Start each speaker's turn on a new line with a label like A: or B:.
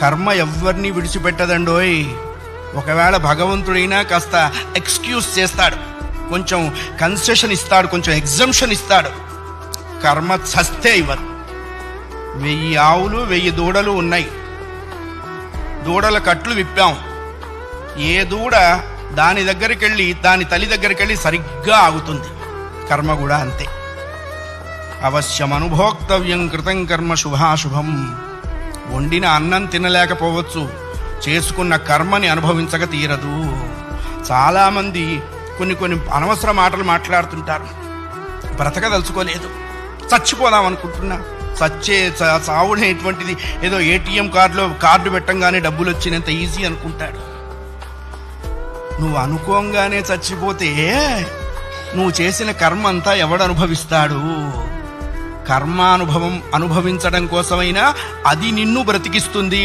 A: కర్మ ఎవరిని విడిచిపెట్టదండోయ్. ఒకవేళ భగవంతుడైనా కాస్త ఎక్స్క్యూజ్ చేస్తాడు, కొంచెం కన్సెషన్ ఇస్తాడు, కొంచెం ఎగ్జంప్షన్ ఇస్తాడు. కర్మ చస్తే ఇవ్వరు. 1000 ఆవులు 1000 దూడలు ఉన్నాయి. దూడల కట్లు విప్పాం. ఏ దూడ దాని దగ్గరికి వెళ్ళి దాని తల్లి దగ్గరికి వెళ్ళి సరిగ్గా ఆగుతుంది. కర్మ కూడా అంతే. అవశ్యం అనుభోక్తవ్యం కృతం కర్మ శుభాశుభం. వండిన అన్నం తినలేకపోవచ్చు, చేసుకున్న కర్మని అనుభవించక తీరదు. చాలామంది కొన్ని అనవసర మాటలు మాట్లాడుతుంటారు. బ్రతకదలుచుకోలేదు, చచ్చిపోదాం అనుకుంటున్నా. చావునేటువంటిది ఏదో ఏటీఎం కార్డు పెట్టంగానే డబ్బులు వచ్చినంత ఈజీ అనుకుంటాడు. నువ్వు అనుకోంగానే చచ్చిపోతే నువ్వు చేసిన కర్మ అంతా ఎవడు అనుభవిస్తాడు? కర్మానుభవం అనుభవించడం కోసమైనా అది నిన్ను బ్రతికిస్తుంది.